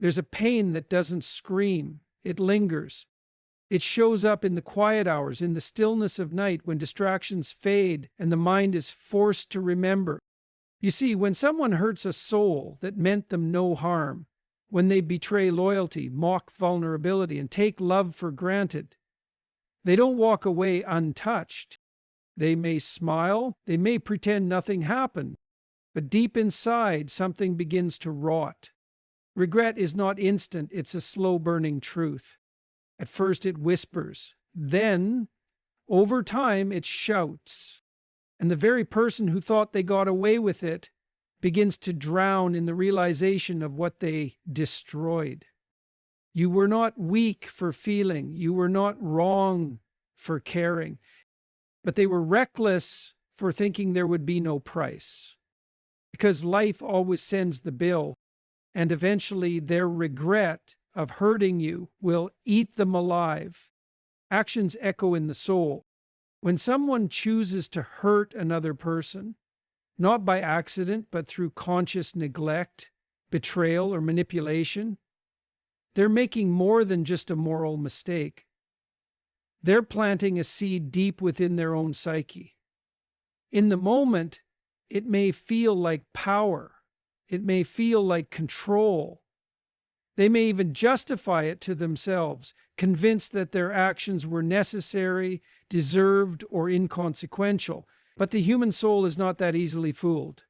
There's a pain that doesn't scream. It lingers. It shows up in the quiet hours, in the stillness of night when distractions fade and the mind is forced to remember. You see, when someone hurts a soul that meant them no harm, when they betray loyalty, mock vulnerability, and take love for granted, they don't walk away untouched. They may smile, they may pretend nothing happened, but deep inside, something begins to rot. Regret is not instant, it's a slow-burning truth. At first it whispers, then, over time, it shouts. And the very person who thought they got away with it begins to drown in the realization of what they destroyed. You were not weak for feeling, you were not wrong for caring, but they were reckless for thinking there would be no price. Because life always sends the bill, and eventually their regret of hurting you will eat them alive. Actions echo in the soul. When someone chooses to hurt another person, not by accident but through conscious neglect, betrayal, or manipulation, they're making more than just a moral mistake. They're planting a seed deep within their own psyche. In the moment, it may feel like power. It may feel like control. They may even justify it to themselves, convinced that their actions were necessary, deserved, or inconsequential. But the human soul is not that easily fooled.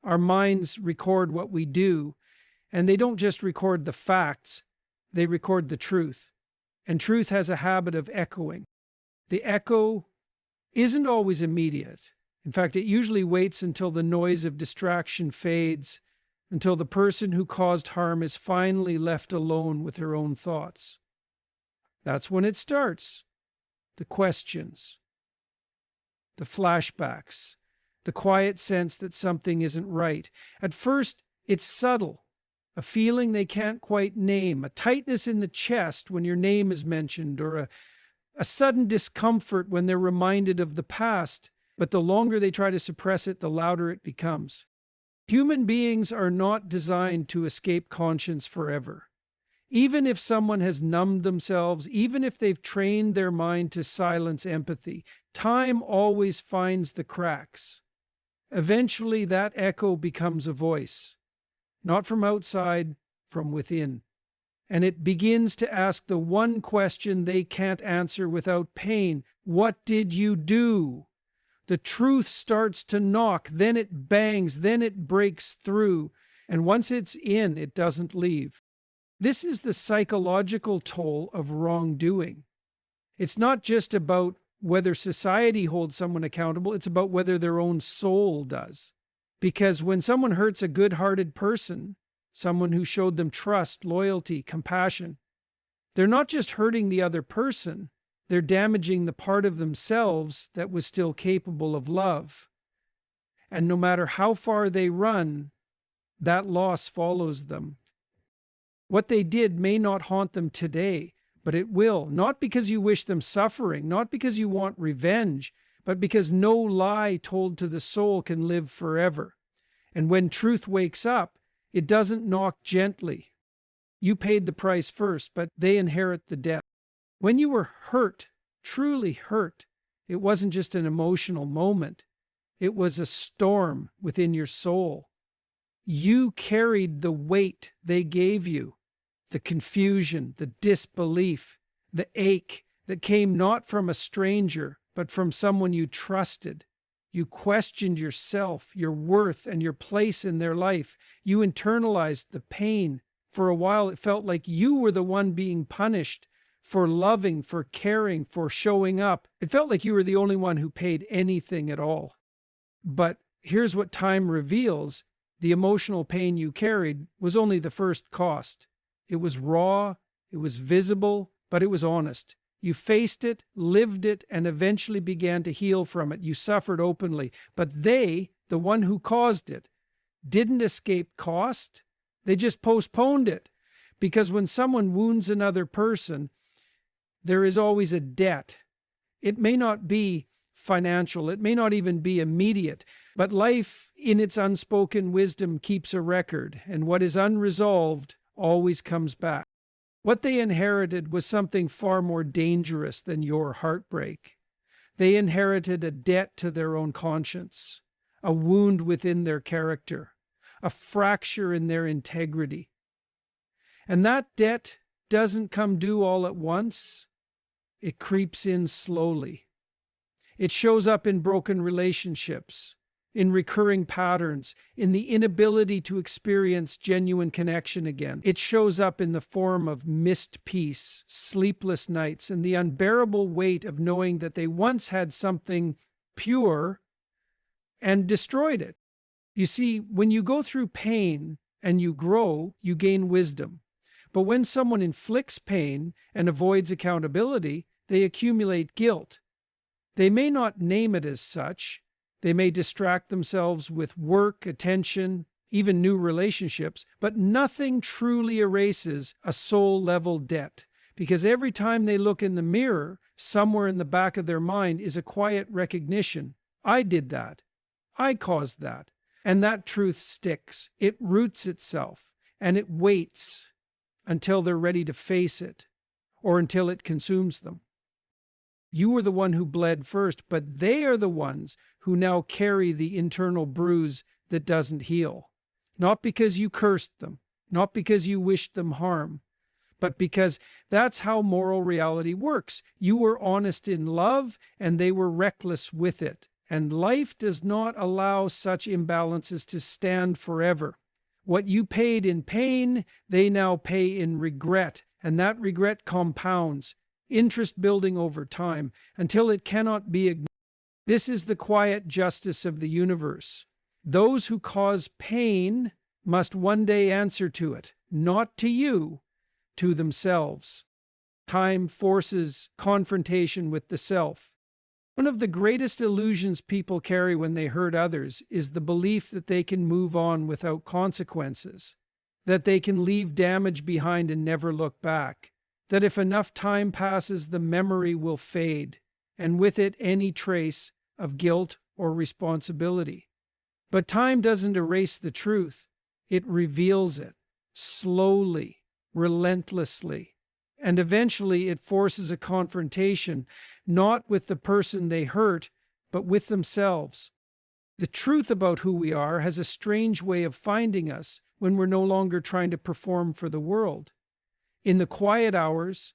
Our minds record what we do, and they don't just record the facts, they record the truth. And truth has a habit of echoing. The echo isn't always immediate. In fact, it usually waits until the noise of distraction fades, until the person who caused harm is finally left alone with her own thoughts. That's when it starts. The questions, the flashbacks, the quiet sense that something isn't right. At first, it's subtle, a feeling they can't quite name, a tightness in the chest when your name is mentioned, or a sudden discomfort when they're reminded of the past. But the longer they try to suppress it, the louder it becomes. Human beings are not designed to escape conscience forever. Even if someone has numbed themselves, even if they've trained their mind to silence empathy, time always finds the cracks. Eventually, that echo becomes a voice, not from outside, from within. And it begins to ask the one question they can't answer without pain: what did you do? The truth starts to knock, then it bangs, then it breaks through, and once it's in, it doesn't leave. This is the psychological toll of wrongdoing. It's not just about whether society holds someone accountable, it's about whether their own soul does. Because when someone hurts a good-hearted person, someone who showed them trust, loyalty, compassion, they're not just hurting the other person, they're damaging the part of themselves that was still capable of love. And no matter how far they run, that loss follows them. What they did may not haunt them today, but it will, not because you wish them suffering, not because you want revenge, but because no lie told to the soul can live forever. And when truth wakes up, it doesn't knock gently. You paid the price first, but they inherit the debt. When you were hurt, truly hurt, it wasn't just an emotional moment. It was a storm within your soul. You carried the weight they gave you, the confusion, the disbelief, the ache that came not from a stranger, but from someone you trusted. You questioned yourself, your worth, and your place in their life. You internalized the pain. For a while, it felt like you were the one being punished for loving, for caring, for showing up. It felt like you were the only one who paid anything at all. But here's what time reveals: the emotional pain you carried was only the first cost. It was raw, it was visible, but it was honest. You faced it, lived it, and eventually began to heal from it. You suffered openly. But they, the one who caused it, didn't escape cost. They just postponed it. Because when someone wounds another person, there is always a debt. It may not be financial, it may not even be immediate, but life, in its unspoken wisdom, keeps a record, and what is unresolved always comes back. What they inherited was something far more dangerous than your heartbreak. They inherited a debt to their own conscience, a wound within their character, a fracture in their integrity. And that debt doesn't come due all at once. It creeps in slowly. It shows up in broken relationships, in recurring patterns, in the inability to experience genuine connection again. It shows up in the form of missed peace, sleepless nights, and the unbearable weight of knowing that they once had something pure and destroyed it. You see, when you go through pain and you grow, you gain wisdom. But when someone inflicts pain and avoids accountability, they accumulate guilt. They may not name it as such. They may distract themselves with work, attention, even new relationships, but nothing truly erases a soul-level debt, because every time they look in the mirror, somewhere in the back of their mind is a quiet recognition. I did that. I caused that. And that truth sticks. It roots itself, and it waits until they're ready to face it, or until it consumes them. You were the one who bled first, but they are the ones who now carry the internal bruise that doesn't heal. Not because you cursed them, not because you wished them harm, but because that's how moral reality works. You were honest in love, and they were reckless with it. And life does not allow such imbalances to stand forever. What you paid in pain, they now pay in regret, and that regret compounds, interest building over time, until it cannot be ignored. This is the quiet justice of the universe. Those who cause pain must one day answer to it, not to you, to themselves. Time forces confrontation with the self. One of the greatest illusions people carry when they hurt others is the belief that they can move on without consequences, that they can leave damage behind and never look back, that if enough time passes, the memory will fade, and with it any trace of guilt or responsibility. But time doesn't erase the truth. It reveals it, slowly, relentlessly. And eventually it forces a confrontation, not with the person they hurt, but with themselves. The truth about who we are has a strange way of finding us when we're no longer trying to perform for the world. In the quiet hours,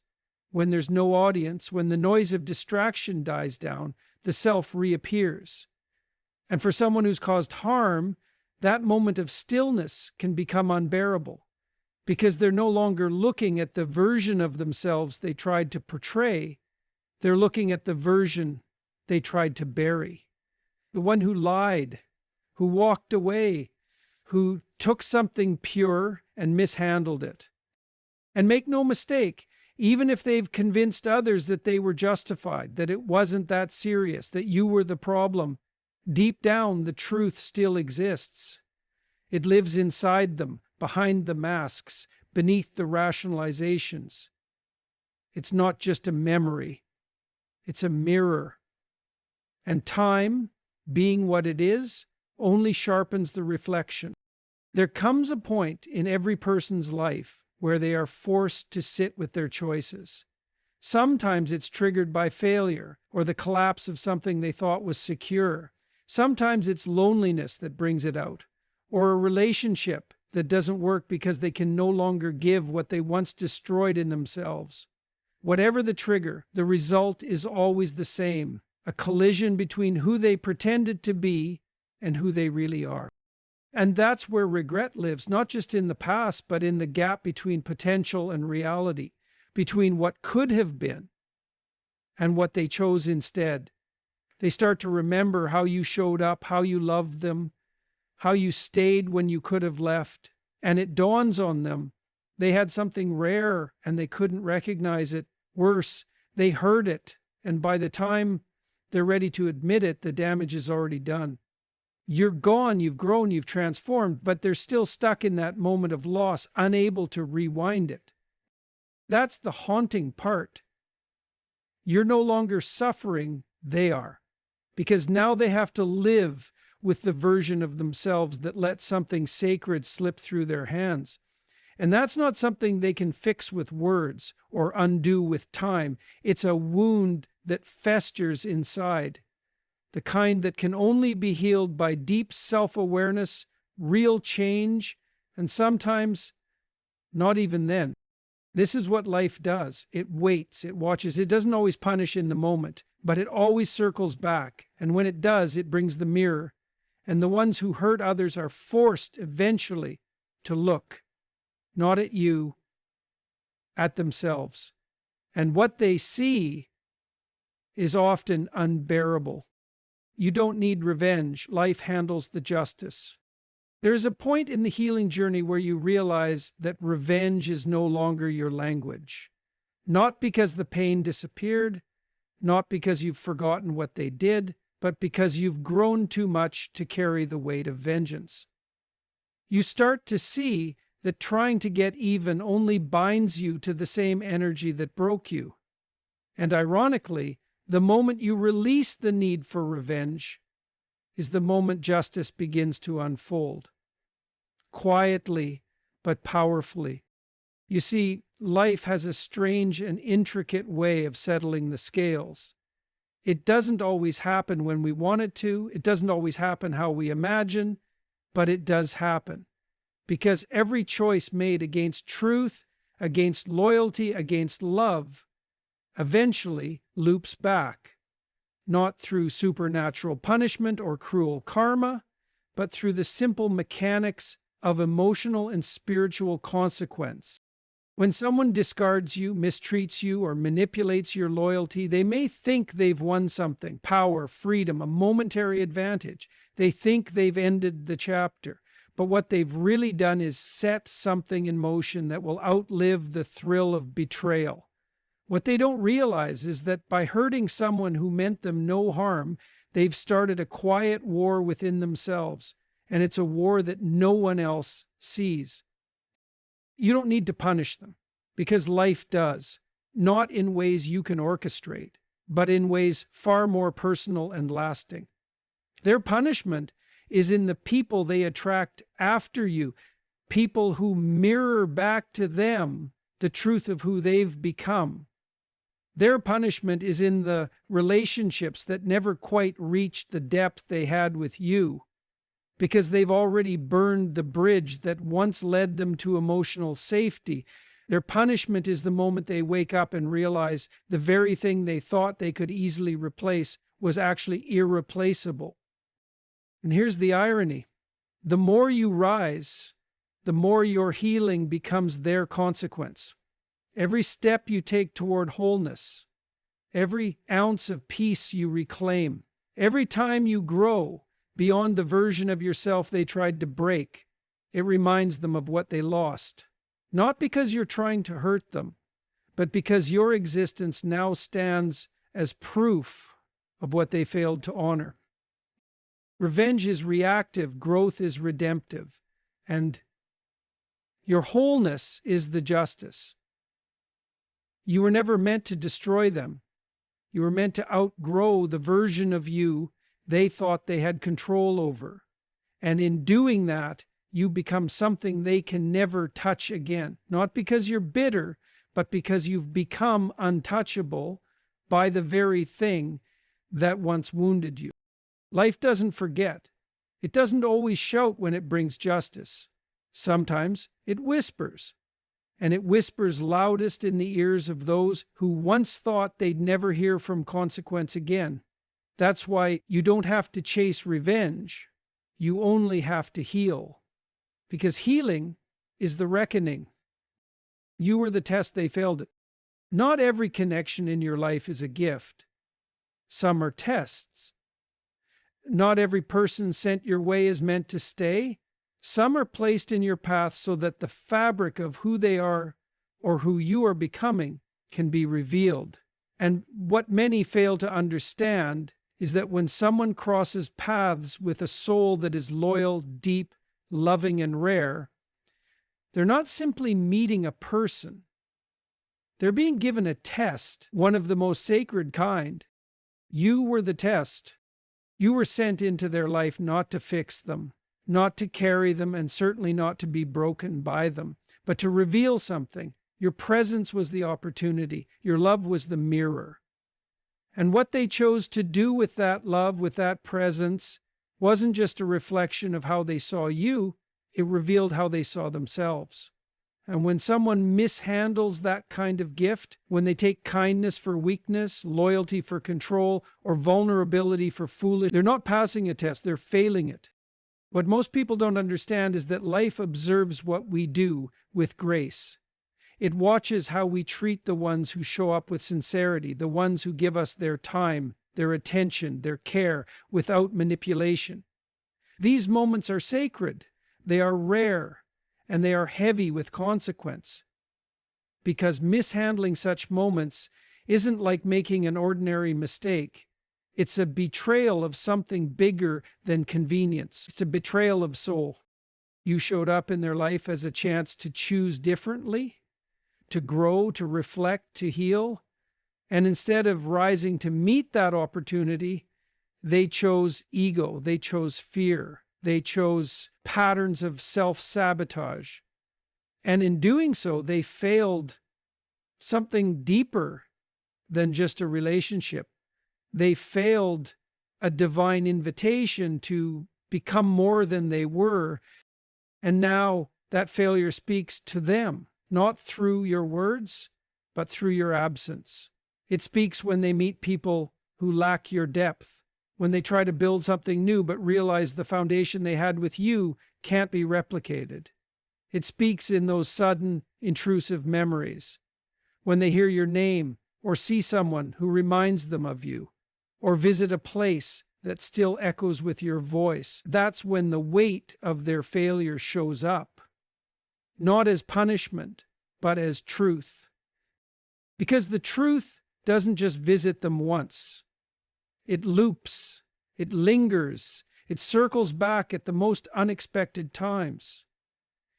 when there's no audience, when the noise of distraction dies down, the self reappears. And for someone who's caused harm, that moment of stillness can become unbearable, because they're no longer looking at the version of themselves they tried to portray. They're looking at the version they tried to bury. The one who lied, who walked away, who took something pure and mishandled it. And make no mistake, even if they've convinced others that they were justified, that it wasn't that serious, that you were the problem, deep down the truth still exists. It lives inside them, behind the masks, beneath the rationalizations. It's not just a memory, it's a mirror. And time, being what it is, only sharpens the reflection. There comes a point in every person's life where they are forced to sit with their choices. Sometimes it's triggered by failure or the collapse of something they thought was secure. Sometimes it's loneliness that brings it out, or a relationship that doesn't work because they can no longer give what they once destroyed in themselves. Whatever the trigger, the result is always the same, a collision between who they pretended to be and who they really are. And that's where regret lives, not just in the past, but in the gap between potential and reality, between what could have been and what they chose instead. They start to remember how you showed up, how you loved them, how you stayed when you could have left, and it dawns on them they had something rare and they couldn't recognize it. Worse, they heard it, and by the time they're ready to admit it, the damage is already done. You're gone, you've grown, you've transformed, but they're still stuck in that moment of loss, unable to rewind it. That's the haunting part. You're no longer suffering, they are, because now they have to live with the version of themselves that let something sacred slip through their hands. And that's not something they can fix with words or undo with time. It's a wound that festers inside, the kind that can only be healed by deep self-awareness, real change, and sometimes not even then. This is what life does. It waits, it watches. It doesn't always punish in the moment, but it always circles back. And when it does, it brings the mirror. And the ones who hurt others are forced eventually to look, not at you, at themselves. And what they see is often unbearable. You don't need revenge. Life handles the justice. There is a point in the healing journey where you realize that revenge is no longer your language. Not because the pain disappeared, not because you've forgotten what they did, but because you've grown too much to carry the weight of vengeance. You start to see that trying to get even only binds you to the same energy that broke you. And ironically, the moment you release the need for revenge is the moment justice begins to unfold. Quietly, but powerfully. You see, life has a strange and intricate way of settling the scales. It doesn't always happen when we want it to. It doesn't always happen how we imagine, but it does happen. Because every choice made against truth, against loyalty, against love, eventually loops back, not through supernatural punishment or cruel karma, but through the simple mechanics of emotional and spiritual consequence. When someone discards you, mistreats you, or manipulates your loyalty, they may think they've won something, power, freedom, a momentary advantage. They think they've ended the chapter. But what they've really done is set something in motion that will outlive the thrill of betrayal. What they don't realize is that by hurting someone who meant them no harm, they've started a quiet war within themselves, and it's a war that no one else sees. You don't need to punish them, because life does, not in ways you can orchestrate, but in ways far more personal and lasting. Their punishment is in the people they attract after you, people who mirror back to them the truth of who they've become. Their punishment is in the relationships that never quite reached the depth they had with you, because they've already burned the bridge that once led them to emotional safety. Their punishment is the moment they wake up and realize the very thing they thought they could easily replace was actually irreplaceable. And here's the irony. The more you rise, the more your healing becomes their consequence. Every step you take toward wholeness, every ounce of peace you reclaim, every time you grow beyond the version of yourself they tried to break, it reminds them of what they lost. Not because you're trying to hurt them, but because your existence now stands as proof of what they failed to honor. Revenge is reactive, growth is redemptive, and your wholeness is the justice. You were never meant to destroy them. You were meant to outgrow the version of you they thought they had control over. And in doing that, you become something they can never touch again. Not because you're bitter, but because you've become untouchable by the very thing that once wounded you. Life doesn't forget. It doesn't always shout when it brings justice. Sometimes it whispers. And it whispers loudest in the ears of those who once thought they'd never hear from consequence again. That's why you don't have to chase revenge. You only have to heal. Because healing is the reckoning. You were the test they failed at. Not every connection in your life is a gift. Some are tests. Not every person sent your way is meant to stay. Some are placed in your path so that the fabric of who they are or who you are becoming can be revealed. And what many fail to understand is that when someone crosses paths with a soul that is loyal, deep, loving, and rare, they're not simply meeting a person. They're being given a test, one of the most sacred kind. You were the test. You were sent into their life not to fix them, not to carry them, and certainly not to be broken by them, but to reveal something. Your presence was the opportunity. Your love was the mirror. And what they chose to do with that love, with that presence, wasn't just a reflection of how they saw you, it revealed how they saw themselves. And when someone mishandles that kind of gift, when they take kindness for weakness, loyalty for control, or vulnerability for foolish, they're not passing a test, they're failing it. What most people don't understand is that life observes what we do with grace. It watches how we treat the ones who show up with sincerity, the ones who give us their time, their attention, their care, without manipulation. These moments are sacred, they are rare, and they are heavy with consequence. Because mishandling such moments isn't like making an ordinary mistake. It's a betrayal of something bigger than convenience. It's a betrayal of soul. You showed up in their life as a chance to choose differently, to grow, to reflect, to heal. And instead of rising to meet that opportunity, they chose ego, they chose fear, they chose patterns of self-sabotage. And in doing so, they failed something deeper than just a relationship. They failed a divine invitation to become more than they were. And now that failure speaks to them, not through your words, but through your absence. It speaks when they meet people who lack your depth, when they try to build something new but realize the foundation they had with you can't be replicated. It speaks in those sudden, intrusive memories, when they hear your name or see someone who reminds them of you, or visit a place that still echoes with your voice. That's when the weight of their failure shows up, not as punishment, but as truth. Because the truth doesn't just visit them once. It loops, it lingers, it circles back at the most unexpected times.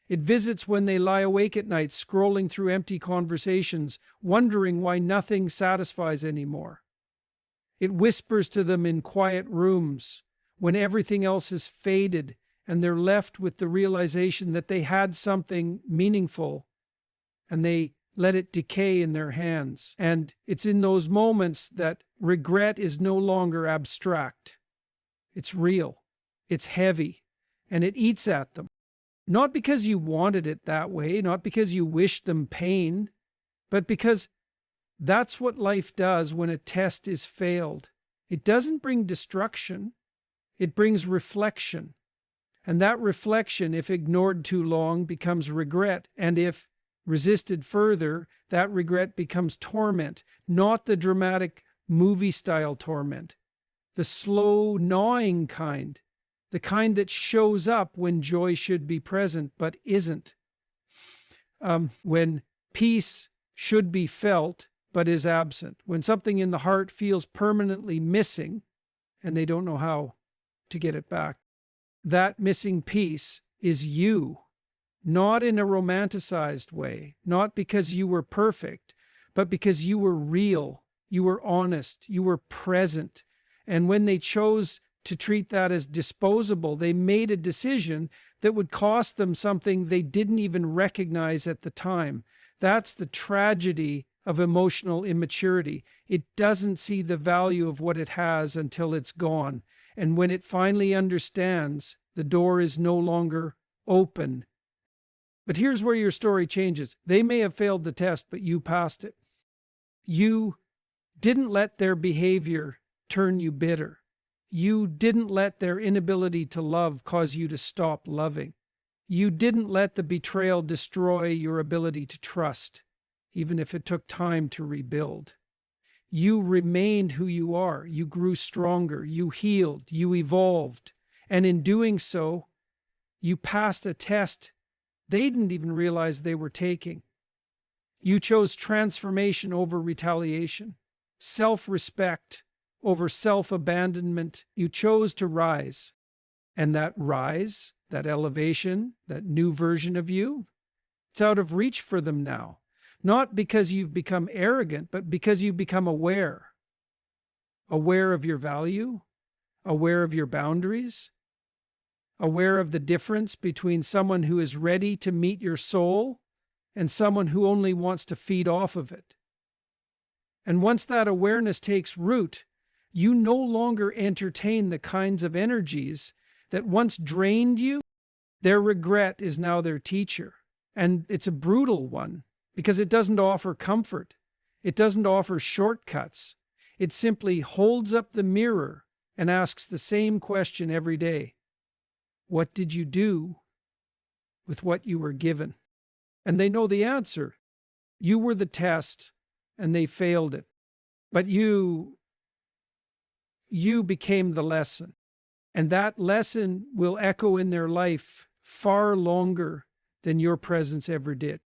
It visits when they lie awake at night, scrolling through empty conversations, wondering why nothing satisfies anymore. It whispers to them in quiet rooms, when everything else is faded and they're left with the realization that they had something meaningful and they let it decay in their hands. And it's in those moments that regret is no longer abstract. It's real, it's heavy, and it eats at them. Not because you wanted it that way, not because you wished them pain, but because that's what life does when a test is failed. It doesn't bring destruction, it brings reflection. And that reflection, if ignored too long, becomes regret. And if resisted further, that regret becomes torment, not the dramatic movie-style torment, the slow, gnawing kind, the kind that shows up when joy should be present but isn't, when peace should be felt but is absent, when something in the heart feels permanently missing and they don't know how to get it back. That missing piece is you, not in a romanticized way, not because you were perfect, but because you were real, you were honest, you were present. And when they chose to treat that as disposable, they made a decision that would cost them something they didn't even recognize at the time. That's the tragedy of emotional immaturity. It doesn't see the value of what it has until it's gone. And when it finally understands, the door is no longer open. But here's where your story changes. They may have failed the test, but you passed it. You didn't let their behavior turn you bitter. You didn't let their inability to love cause you to stop loving. You didn't let the betrayal destroy your ability to trust, even if it took time to rebuild. You remained who you are. You grew stronger. You healed. You evolved. And in doing so, you passed a test they didn't even realize they were taking. You chose transformation over retaliation, self-respect over self-abandonment. You chose to rise. And that rise, that elevation, that new version of you, it's out of reach for them now. Not because you've become arrogant, but because you've become aware. Aware of your value, aware of your boundaries, aware of the difference between someone who is ready to meet your soul and someone who only wants to feed off of it. And once that awareness takes root, you no longer entertain the kinds of energies that once drained you. Their regret is now their teacher. And it's a brutal one because it doesn't offer comfort. It doesn't offer shortcuts. It simply holds up the mirror and asks the same question every day. What did you do with what you were given? And they know the answer. You were the test and they failed it. But you became the lesson. And that lesson will echo in their life far longer than your presence ever did.